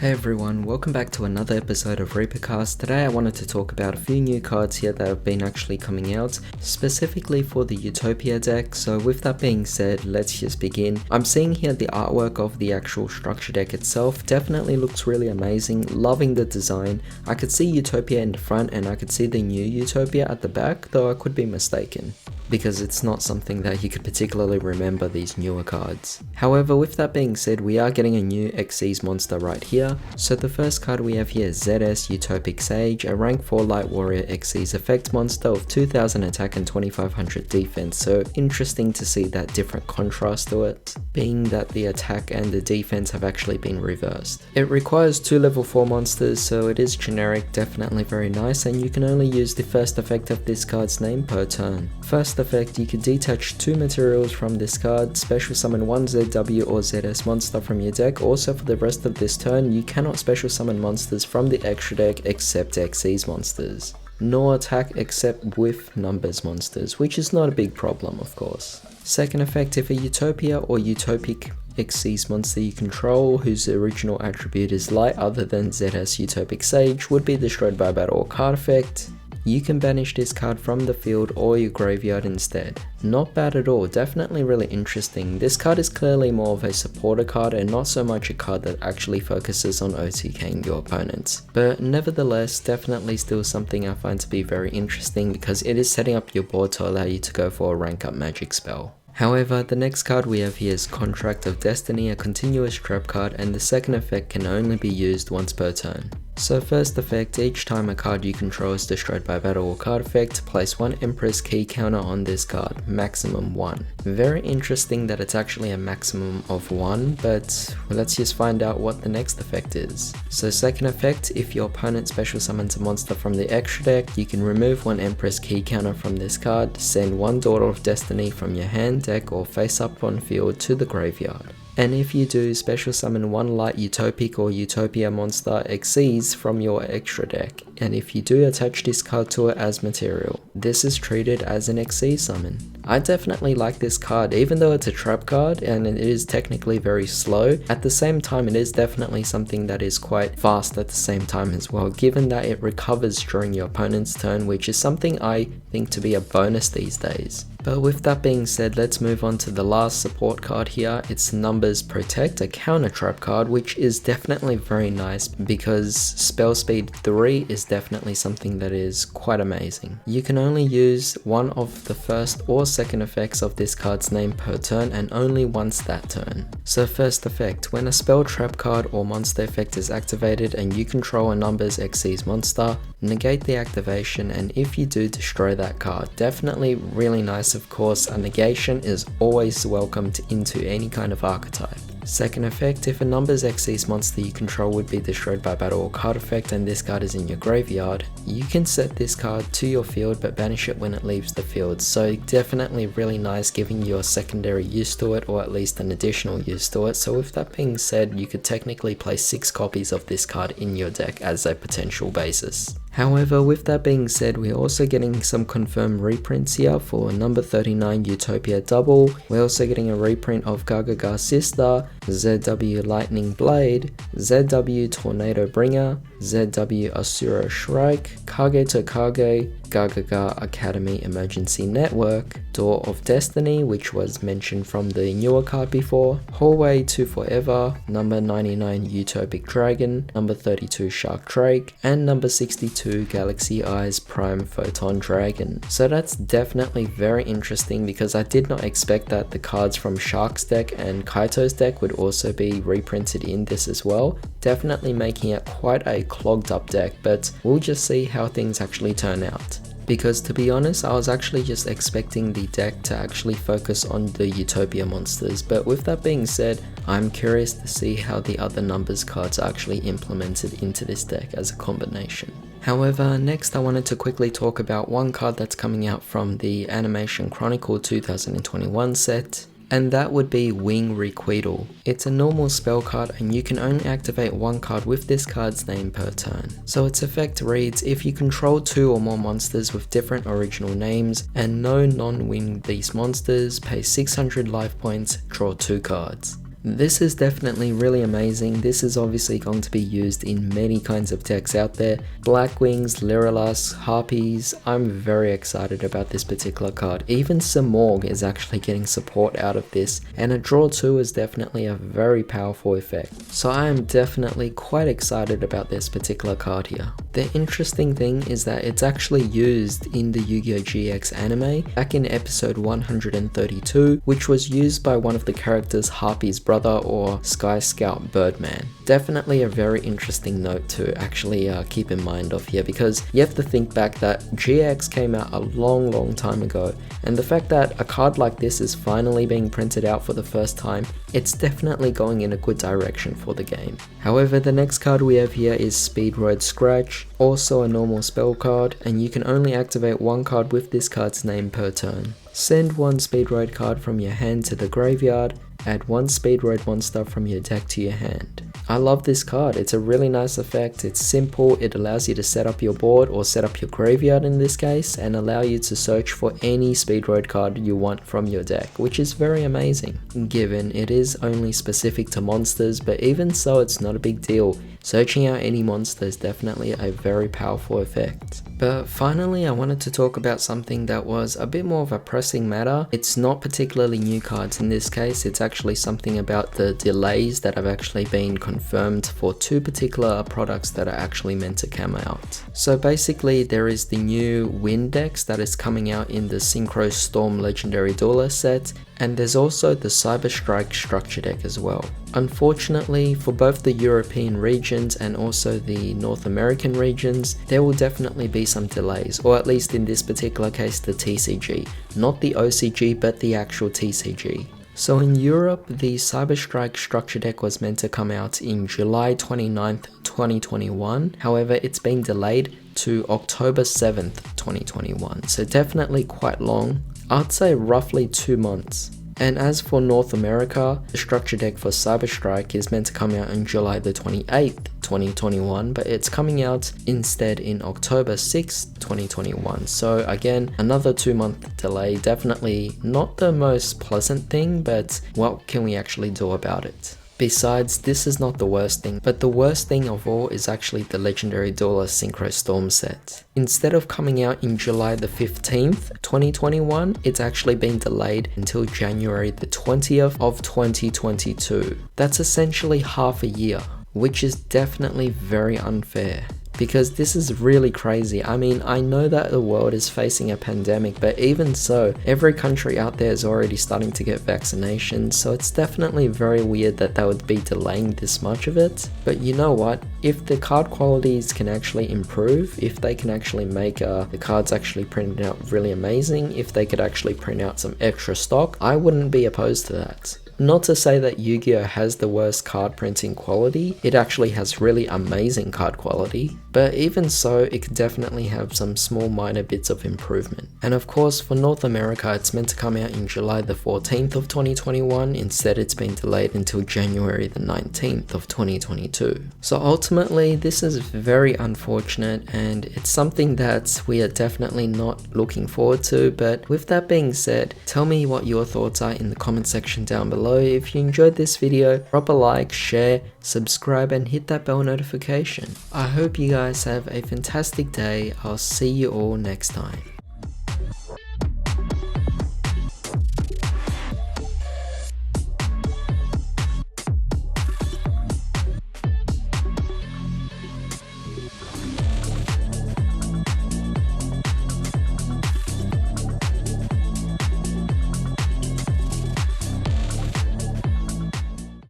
Hey everyone, welcome back to another episode of ReaperCast. Today I wanted to talk about a few new cards here that have been actually coming out, specifically for the Utopia deck. So with that being said, let's just begin. I'm seeing here the artwork of the actual structure deck itself. Definitely looks really amazing, loving the design. I could see Utopia in the front and I could see the new Utopia at the back, though I could be mistaken, because it's not something that you could particularly remember these newer cards. However, with that being said, we are getting a new Xyz monster right here. So the first card we have here is ZS Utopic Sage, a rank 4 Light Warrior Xyz effect monster of 2000 attack and 2500 defense. So interesting to see that different contrast to it, being that the attack and the defense have actually been reversed. It requires 2 level 4 monsters, so it is generic, definitely very nice, and you can only use the first effect of this card's name per turn. First effect, you can detach 2 materials from this card, special summon 1 ZW or ZS monster from your deck. Also for the rest of this turn, you cannot special summon monsters from the extra deck except Xyz monsters, nor attack except with numbers monsters, which is not a big problem of course. Second effect, if a Utopia or Utopic Xyz monster you control, whose original attribute is light other than ZS Utopic Sage, would be destroyed by battle or card effect, you can banish this card from the field or your graveyard instead. Not bad at all, definitely really interesting. This card is clearly more of a supporter card and not so much a card that actually focuses on OTKing your opponents. But nevertheless, definitely still something I find to be very interesting because it is setting up your board to allow you to go for a rank up magic spell. However, the next card we have here is Contract of Destiny, a continuous trap card, and the second effect can only be used once per turn. So first effect, each time a card you control is destroyed by battle or card effect, place 1 Empress key counter on this card, maximum 1. Very interesting that it's actually a maximum of 1, but let's just find out what the next effect is. So second effect, if your opponent special summons a monster from the extra deck, you can remove 1 Empress key counter from this card, send 1 Daughter of Destiny from your hand, deck, or face up on field to the graveyard. And if you do, special summon 1 light Utopic or Utopia monster Xyz from your extra deck, and if you do attach this card to it as material, this is treated as an Xyz summon. I definitely like this card, even though it's a trap card and it is technically very slow. At the same time, it is definitely something that is quite fast at the same time as well, given that it recovers during your opponent's turn, which is something I think to be a bonus these days. But with that being said, let's move on to the last support card here. It's Numbers Protect, a counter trap card, which is definitely very nice because spell speed 3 is definitely something that is quite amazing. You can only use one of the first or second effects of this card's name per turn and only once that turn. So first effect, when a spell, trap card or monster effect is activated and you control a Numbers Xyz monster, negate the activation, and if you do, destroy that card. Definitely really nice. Of course, a negation is always welcomed into any kind of archetype. Second effect, if a Numbers Xyz monster you control would be destroyed by battle or card effect and this card is in your graveyard, you can set this card to your field but banish it when it leaves the field. So definitely really nice, giving you a secondary use to it, or at least an additional use to it. So with that being said, you could technically place 6 copies of this card in your deck as a potential basis. However, with that being said, we're also getting some confirmed reprints here for number 39 Utopia Double. We're also getting a reprint of Gagaga Sister, ZW Lightning Blade, ZW Tornado Bringer, ZW Asura Shrike, Kage to Kage, Gagaga Academy Emergency Network, Door of Destiny, which was mentioned from the newer card before, Hallway to Forever, number 99 Utopic Dragon, number 32 Shark Drake, and number 62 Galaxy Eyes Prime Photon Dragon. So that's definitely very interesting because I did not expect that the cards from Shark's deck and Kaito's deck would also be reprinted in this as well, definitely making it quite a clogged up deck, but we'll just see how things actually turn out. Because to be honest, I was actually just expecting the deck to actually focus on the Utopia monsters, but with that being said, I'm curious to see how the other numbers cards are actually implemented into this deck as a combination. However, next I wanted to quickly talk about one card that's coming out from the Animation Chronicle 2021 set, and that would be Wing Requital. It's a normal spell card and you can only activate one card with this card's name per turn. So its effect reads, if you control 2 or more monsters with different original names and no non-wing beast monsters, pay 600 life points, draw 2 cards. This is definitely really amazing. This is obviously going to be used in many kinds of decks out there. Blackwings, Lyrillus, Harpies. I'm very excited about this particular card. Even Simorgh is actually getting support out of this, and a draw 2 is definitely a very powerful effect. So I am definitely quite excited about this particular card here. The interesting thing is that it's actually used in the Yu-Gi-Oh! GX anime back in episode 132, which was used by one of the characters Harpy's brother or Sky Scout Birdman. Definitely a very interesting note to actually keep in mind of here, because you have to think back that GX came out a long time ago, and the fact that a card like this is finally being printed out for the first time, it's definitely going in a good direction for the game. However, the next card we have here is Speed Road Scratch, also a normal spell card, and you can only activate one card with this card's name per turn. Send one Speed Road card from your hand to the graveyard, add one Speed Road monster from your deck to your hand. I love this card. It's a really nice effect. It's simple. It allows you to set up your board, or set up your graveyard in this case, and allow you to search for any Speed Road card you want from your deck, which is very amazing, given it is only specific to monsters, but even so, it's not a big deal. Searching out any monster is definitely a very powerful effect. But finally, I wanted to talk about something that was a bit more of a pressing matter. It's not particularly new cards in this case, it's actually something about the delays that have actually been confirmed for 2 particular products that are actually meant to come out. So basically, there is the new Wind Dex that is coming out in the Synchro Storm Legendary Duelist set, and there's also the Cyber Strike Structure Deck as well. Unfortunately, for both the European regions and also the North American regions, there will definitely be some delays, or at least in this particular case the TCG. Not the OCG, but the actual TCG. So in Europe, the Cyber Strike Structure Deck was meant to come out in July 29th, 2021. However, it's been delayed to October 7th, 2021. So definitely quite long. I'd say roughly 2 months. And as for North America, the structure deck for Cyber Strike is meant to come out on July the 28th, 2021, but it's coming out instead in October 6th, 2021. So again, another 2-month delay. Definitely not the most pleasant thing, but what can we actually do about it? Besides, this is not the worst thing, but the worst thing of all is actually the Legendary Duelist Synchro Storm set. Instead of coming out in July the 15th, 2021, it's actually been delayed until January the 20th of 2022. That's essentially half a year, which is definitely very unfair. Because this is really crazy. I mean, I know that the world is facing a pandemic, but even so, every country out there is already starting to get vaccinations, so it's definitely very weird that they would be delaying this much of it. But you know what? If the card qualities can actually improve, if they can actually make the cards actually printed out really amazing, if they could actually print out some extra stock, I wouldn't be opposed to that. Not to say that Yu-Gi-Oh! Has the worst card printing quality, it actually has really amazing card quality, but even so, it could definitely have some small minor bits of improvement. And of course, for North America, it's meant to come out in July the 14th of 2021, instead it's been delayed until January the 19th of 2022. So ultimately, this is very unfortunate, and it's something that we are definitely not looking forward to, but with that being said, tell me what your thoughts are in the comment section down below. If you enjoyed this video, drop a like, share, subscribe, and hit that bell notification. I hope you guys have a fantastic day. I'll see you all next time.